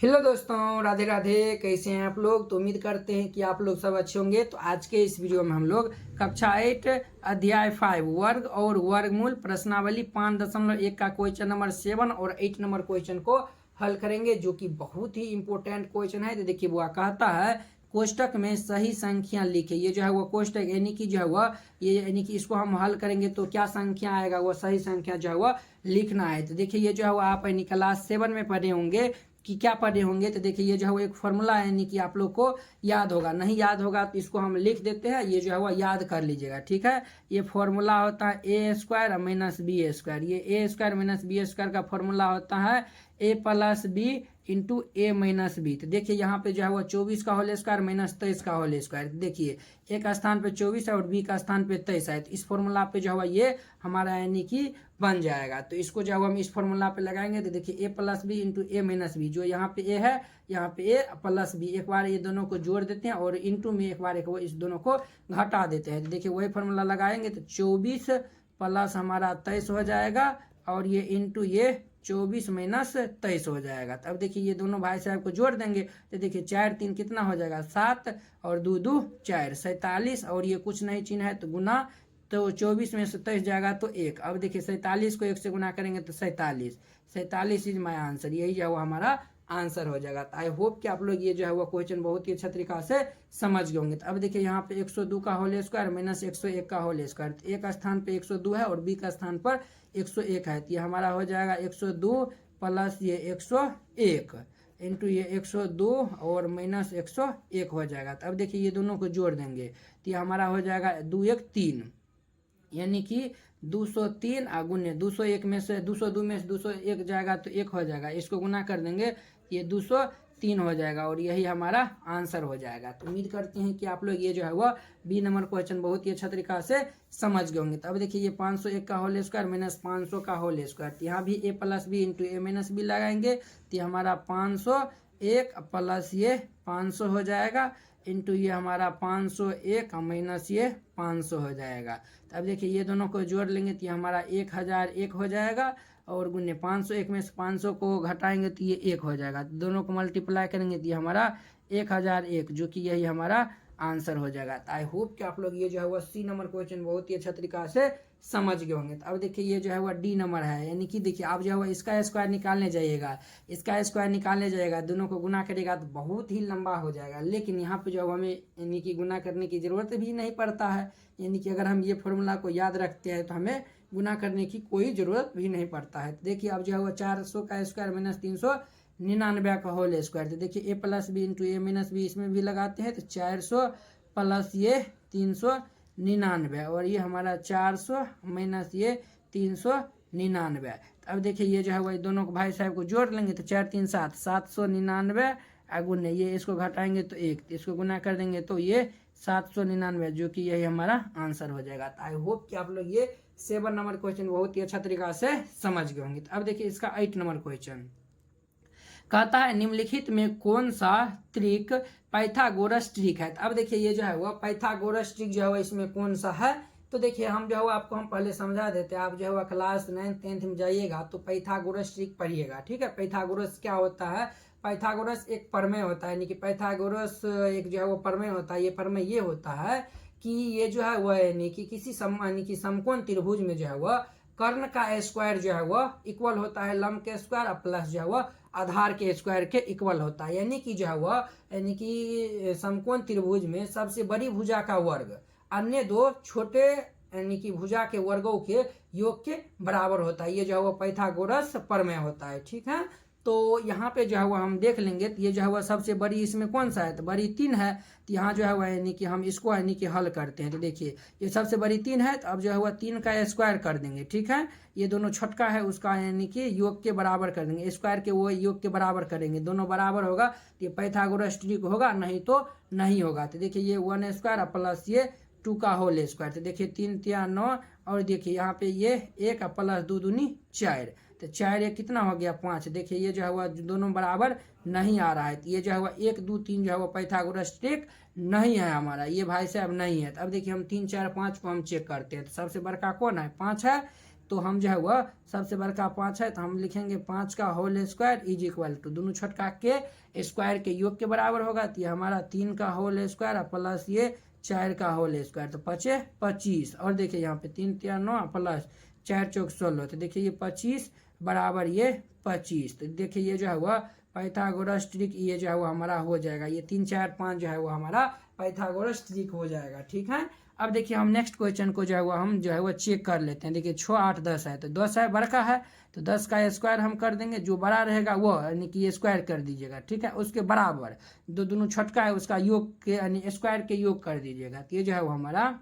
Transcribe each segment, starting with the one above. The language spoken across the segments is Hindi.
हेलो दोस्तों, राधे राधे। कैसे हैं आप लोग? तो उम्मीद करते हैं कि आप लोग सब अच्छे होंगे। तो आज के इस वीडियो में हम लोग कक्षा 8 अध्याय 5 वर्ग और वर्गमूल प्रश्नावली 5.1 का क्वेश्चन नंबर 7 और 8 नंबर क्वेश्चन को हल करेंगे, जो कि बहुत ही इंपॉर्टेंट क्वेश्चन है। तो देखिए वो कहता है कोष्टक में सही संख्या लिखे। ये जो है वो कोष्टक यानी कि जो है वह ये यानी कि इसको हम हल करेंगे तो क्या संख्या आएगा, वो सही संख्या जो है वह लिखना है। तो देखिए ये जो है वो आप यानी क्लास 7 में पढ़े होंगे कि क्या पढ़े होंगे। तो देखिए ये जो है वो एक फॉर्मूला है, यानी कि आप लोग को याद होगा। नहीं याद होगा तो इसको हम लिख देते हैं, ये जो है वो याद कर लीजिएगा, ठीक है। ये फॉर्मूला होता है ए स्क्वायर माइनस बी स्क्वायर। ये ए स्क्वायर माइनस बी स्क्वायर का फॉर्मूला होता है ए plus B into A minus B. तो देखिए यहाँ पे जो है वो 24 का होल स्क्वायर माइनस 23 का होल स्क्वायर। देखिए ए का स्थान पे 24 है और बी का स्थान पे 23 है। तो इस फॉर्मूला पे जो है ये हमारा यानी कि बन जाएगा। तो इसको जो है हम इस फॉर्मूला पे लगाएंगे तो देखिए A plus B into A minus B. जो यहाँ पे ए है यहाँ पे ए प्लस बी, एक बार ये दोनों को जोड़ देते हैं और इंटू में एक बार इस दोनों को घटा देते हैं। तो देखिए वही फॉर्मूला लगाएंगे तो 24 प्लस हमारा 23 हो जाएगा और ये इंटू ये 24 माइनस 23 हो जाएगा। तो अब देखिए ये दोनों भाई साहब को जोड़ देंगे तो देखिए 4 3 कितना हो जाएगा 7 और 2 2 4 47 और ये कुछ नहीं चिन्ह है तो गुना, तो 24 में से 23 जाएगा तो 1। अब देखिए 47 को 1 से गुना करेंगे तो 47 इज माय आंसर। यही जो है वो हमारा आंसर हो जाएगा। तो आई होप कि आप लोग ये जो है वो क्वेश्चन बहुत ही अच्छा तरीका से समझ गए होंगे। तो अब देखिए यहाँ पे 102 का होल स्क्वायर माइनस 101 का होल स्क्वायर। तो ए का स्थान पे 102 है और बी का स्थान पर 101 है। तो ये हमारा हो जाएगा 102 प्लस ये 101 इंटू ये 102 और माइनस 101 हो जाएगा। तो अब देखिए ये दोनों को जोड़ देंगे तो ये हमारा हो जाएगा 2 1 3, यानी कि 203 गुने 201 में से 202 में से 201 जाएगा तो 1 हो जाएगा। इसको गुना कर देंगे ये 203 हो जाएगा और यही हमारा आंसर हो जाएगा। तो उम्मीद करते हैं कि आप लोग ये जो है वह बी नंबर क्वेश्चन बहुत ही अच्छा तरीका से समझ गए होंगे। तो अब देखिए ये 501 का होल स्क्वायर माइनस 500 का होल स्क्वायर। यहाँ भी A plus B into A minus B लगाएंगे तो हमारा 501 प्लस ये 500 हो जाएगा इंटू ये हमारा 501 माइनस ये 500 हो जाएगा। तो अब देखिए ये दोनों को जोड़ लेंगे तो ये हमारा 1001 हो जाएगा और गुने 501 में से 500 को घटाएंगे तो ये 1 हो जाएगा। तो दोनों को मल्टीप्लाई करेंगे तो ये हमारा 1001, जो कि यही हमारा आंसर हो जाएगा। तो आई होप कि आप लोग ये जो है वो सी नंबर क्वेश्चन बहुत ही अच्छा तरीका से समझ गए होंगे। तो अब देखिए ये जो है वो डी नंबर है, यानी कि देखिए आप जो है वो इसका स्क्वायर निकालने जाइएगा, इसका स्क्वायर निकालने जाएगा, दोनों को गुना करेगा तो बहुत ही लंबा हो जाएगा। लेकिन यहाँ पे जो हमें यानी कि गुना करने की ज़रूरत भी नहीं पड़ता है, यानी कि अगर हम ये फॉर्मूला को याद रखते हैं तो हमें गुना करने की कोई ज़रूरत भी नहीं पड़ता है। तो देखिए अब जो है वो 400 का स्क्वायर माइनस 399 का होल स्क्वायर। तो देखिए A plus B into A minus B इसमें भी लगाते हैं तो 400 प्लस ये 399 और ये हमारा 400 माइनस ये 399। तो अब देखिए ये जो है वही दोनों को भाई साहब को जोड़ लेंगे तो 4 3 7 799 गुने ये इसको घटाएंगे तो 1, तो इसको गुना कर देंगे तो ये 799, जो कि यही हमारा आंसर हो जाएगा। तो आई होप कि आप लोग ये 7 नंबर क्वेश्चन बहुत ही अच्छा तरीका से समझ गए होंगे। तो अब देखिए इसका 8 नंबर क्वेश्चन कहता है निम्नलिखित में कौन सा त्रिक पाइथागोरस ट्रिक है। तो अब देखिए ये जो है वो पाइथागोरस ट्रिक जो है वो इसमें कौन सा है। तो देखिए हम जो है आपको हम पहले समझा देते हैं, आप जो है वो क्लास 9th 10th में जाइएगा तो पाइथागोरस ट्रिक पढ़िएगा, ठीक है। पाइथागोरस क्या होता है? पाइथागोरस एक प्रमेय होता है, यानी कि पाइथागोरस एक जो है वो प्रमेय होता है। ये प्रमेय ये होता है कि ये जो है वह यानी कि किसी यानी कि समकोण त्रिभुज में जो है वह कर्ण का स्क्वायर जो है वह इक्वल होता है लंब के स्क्वायर प्लस जो है वह आधार के स्क्वायर के इक्वल होता है। यानी कि जो है वह यानी कि समकोण त्रिभुज में सबसे बड़ी भुजा का वर्ग अन्य दो छोटे यानी कि भुजा के वर्गों के योग के बराबर होता है। ये जो है वो पाइथागोरस प्रमेय होता है, ठीक है। तो यहाँ पे जो है वो हम देख लेंगे तो ये जो है वो सबसे बड़ी इसमें कौन सा है, तो बड़ी 3 है। तो यहाँ जो है वो यानी कि हम इसको यानी कि हल करते हैं। तो देखिए ये सबसे बड़ी 3 है, तो अब जो है वो 3 का स्क्वायर कर देंगे, ठीक है। ये दोनों छोटका है उसका यानी कि योग के बराबर कर देंगे, स्क्वायर के वो योग के बराबर करेंगे, दोनों बराबर होगा तो ये पाइथागोरस ट्रिक होगा, नहीं तो नहीं होगा। तो देखिए ये 1 स्क्वायर प्लस ये 2 का होल स्क्वायर। तो देखिए 3 3 9 और देखिए यहाँ पे ये 1 प्लस 2 दूनी 4, तो 4 ये कितना हो गया 5। देखिए ये जो है वह दोनों बराबर नहीं आ रहा है, तो ये जो है वह 1 2 3 जो है वह पाइथागोरस ट्रिक नहीं है हमारा, ये भाई साहब नहीं है। तो अब देखिए हम 3 4 5 को हम चेक करते हैं। तो सबसे बड़का कौन है 5 है, तो हम जो है वह सबसे बड़का 5 है तो हम लिखेंगे 5 का whole square is equal to दोनों छोटका के स्क्वायर के योग के बराबर होगा। तो ये हमारा 3 का होल स्क्वायर प्लस ये 4 का होल स्क्वायर तो 5 25। और देखिए यहाँ पे 3 3 9 प्लस 4 चौक 16 तो देखिए ये 25 बराबर ये 25। तो देखिए ये जो है वह पाइथागोरस ट्रिक ये जो है वो हमारा हो जाएगा। ये 3 4 5 जो है वो हमारा पाइथागोरस ट्रिक हो जाएगा। ठीक है, अब देखिए हम नेक्स्ट क्वेश्चन को जो है वो हम जो है वो चेक कर लेते हैं। देखिए 6 8 10 है तो 10 है बड़का है तो 10 का स्क्वायर हम कर देंगे, जो बड़ा रहेगा वो यानी कि ये स्क्वायर कर दीजिएगा। ठीक है, उसके बराबर दोनों छोटका है उसका योग के यानी स्क्वायर के योग कर दीजिएगा। तो ये जो है वो हमारा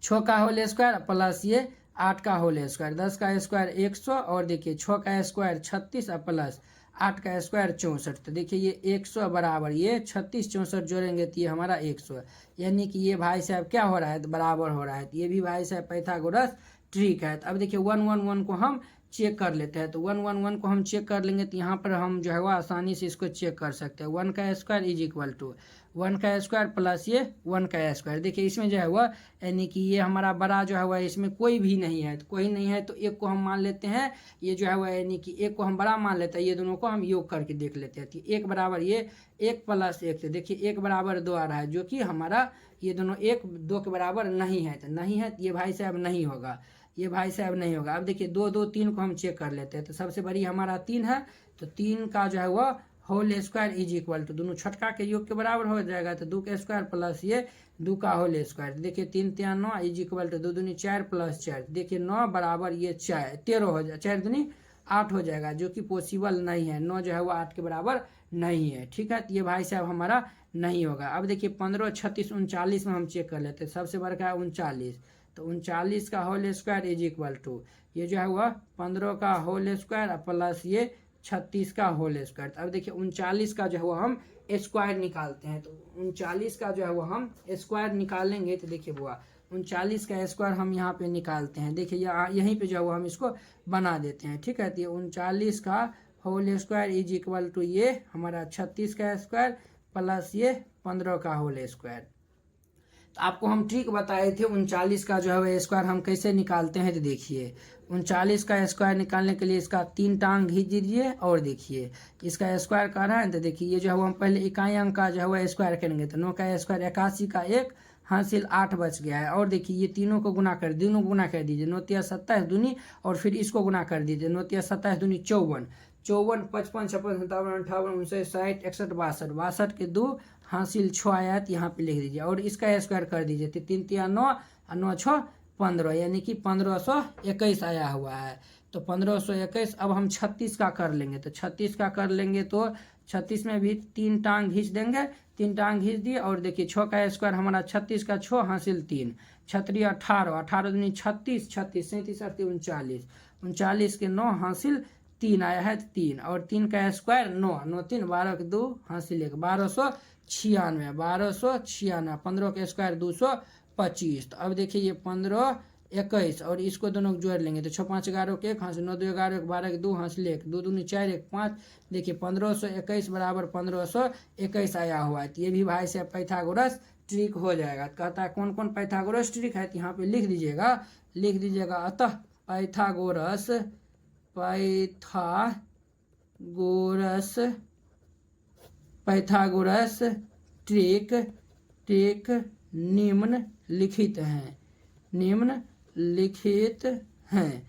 6 का होल स्क्वायर प्लस ये 8 का होल स्क्वायर, 10 का स्क्वायर 100 और देखिए 6 का स्क्वायर 36 प्लस 8 का स्क्वायर 64। तो देखिए ये 100 बराबर ये 36 64 जोड़ेंगे तो ये हमारा 100 यानी कि ये भाई साहब क्या हो रहा है तो बराबर हो रहा है। तो ये भी भाई साहब पाइथागोरस ट्रिक है। तो अब देखिए 1 1 1 को हम चेक कर लेते हैं। तो 1 1 1 को हम चेक कर लेंगे तो यहाँ पर हम जो है वो आसानी से इसको चेक कर सकते हैं। 1 का स्क्वायर इज इक्वल टू 1 का स्क्वायर प्लस ये 1 का स्क्वायर। देखिए इसमें जो है वह यानी कि ये हमारा बड़ा जो है वह इसमें कोई भी नहीं है तो कोई नहीं है तो एक को हम मान लेते हैं, ये जो है वह यानी कि एक को हम बड़ा मान लेते हैं, ये दोनों को हम योग करके देख लेते हैं। तो 1 बराबर ये 1 प्लस 1 से देखिए 1 बराबर 2 आ रहा है जो कि हमारा ये दोनों 1 2 के बराबर नहीं है। तो नहीं है तो ये भाई साहब नहीं होगा, ये भाई साहब नहीं होगा। अब देखिए 2 2 3 को हम चेक कर लेते हैं। तो सबसे बड़ी हमारा 3 है तो 3 का जो है वह whole square is equal to दोनों छोटका के योग के बराबर हो जाएगा। तो 2 का स्क्वायर प्लस ये 2 का होल स्क्वायर देखिए 3 3 9 इज इक्वल टू 2 दूनी 4 प्लस 4 देखिए 9 बराबर ये 4 13 हो जाए 4 दूनी 8 हो जाएगा जो कि पॉसिबल नहीं है। 9 जो है वो 8 के बराबर नहीं है। ठीक है, तो ये भाई साहब हमारा नहीं होगा। अब देखिए 15 36 39 में हम चेक कर लेते हैं। सबसे बड़का है 39 तो 39 का whole square is equal to ये जो है वह 15 का होल स्क्वायर प्लस ये 36 का होल स्क्वायर। अब देखिए 39 का जो है वो हम स्क्वायर निकालते हैं। तो 39 का जो है वो हम स्क्वायर निकालेंगे तो देखिए बुआ 39 का स्क्वायर हम यहाँ पे निकालते हैं। देखिए यहीं पे जो है वो हम इसको बना देते हैं। ठीक है, तो ये 39 का whole square is equal to ये हमारा 36 का स्क्वायर प्लस ये 15 का होल स्क्वायर। तो आपको हम ट्रिक बताए थे 39 का जो है वह स्क्वायर हम कैसे निकालते हैं। तो देखिए 39 का स्क्वायर निकालने के लिए इसका 3 टांग खींच दीजिए और देखिए इसका स्क्वायर कर रहा है। तो देखिए ये जो है वो हम पहले इकाई अंक का जो है वह स्क्वायर करेंगे। तो 9 का स्क्वायर 81 का 1 हासिल 8 बच गया है। और देखिए ये तीनों को गुना कर दीजिए 9 3 27 दूनी और फिर इसको गुना कर दीजिए 9 3 27 दूनी 54 54 55 56 57 58 59 60 61 62 62 के 2 हासिल 6 आया तो यहाँ पे लिख दीजिए और इसका स्क्वायर कर दीजिए। तो 3 3 9 9 6 15 यानी कि 1521 आया हुआ है। तो 1521 अब हम 36 का कर लेंगे। तो 36 का कर लेंगे तो 36 में भी 3 टांग खींच देंगे, 3 टांग खींच दिए और देखिए 6 का स्क्वायर हमारा 36 का 6 हासिल 3 छत्री 18 18 दूनी 36 36 37 38 39 के 9 हासिल 3 आया है 3 और 3 का स्क्वायर 9 9 3 12 के 2 हासिल 1 1296 1296 15 के स्क्वायर 225। तो अब देखिए ये 15 21 और इसको दोनों जोड़ लेंगे तो 6 5 11 के 1 हासिल 9 2 11 1 12 के 2 हासिल 1 2 दूनी 4 1 5 देखिए 1521 बराबर 1521 आया हुआ है। तो ये भी भाई से पाइथागोरस ट्रिक हो जाएगा। कहता है कौन कौन पाइथागोरस ट्रिक है तो यहाँ पे लिख दीजिएगा अतः पाइथागोरस ट्रिक निम्नलिखित हैं।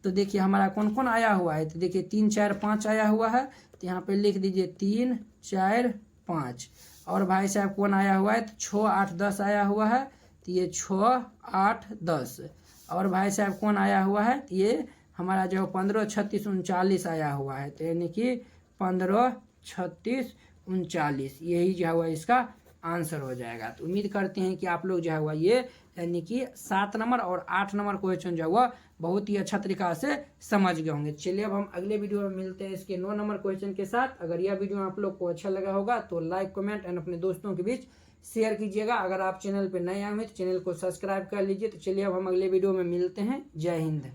तो देखिए हमारा कौन कौन आया हुआ है। तो देखिए 3 4 5 आया हुआ है तो यहाँ पे लिख दीजिए 3 4 5 और भाई साहब कौन आया हुआ है तो 6 8 10 आया हुआ है तो ये 6 8 10 और भाई साहब कौन आया हुआ है तो ये हमारा जो 15 36 39 आया हुआ है। तो यानी कि 15 36 39 यही जो है वह इसका आंसर हो जाएगा। तो उम्मीद करते हैं कि आप लोग जो है वह ये यानी कि 7 नंबर और 8 नंबर क्वेश्चन जो है वह बहुत ही अच्छा तरीका से समझ गए होंगे। चलिए अब हम अगले वीडियो में मिलते हैं इसके 9 नंबर क्वेश्चन के साथ। अगर यह वीडियो आप लोग को अच्छा लगा होगा तो लाइक कमेंट एंड अपने दोस्तों के बीच शेयर कीजिएगा। अगर आप चैनल पर नए आए हैं तो चैनल को सब्सक्राइब कर लीजिए। तो चलिए अब हम अगले वीडियो में मिलते हैं। जय हिंद।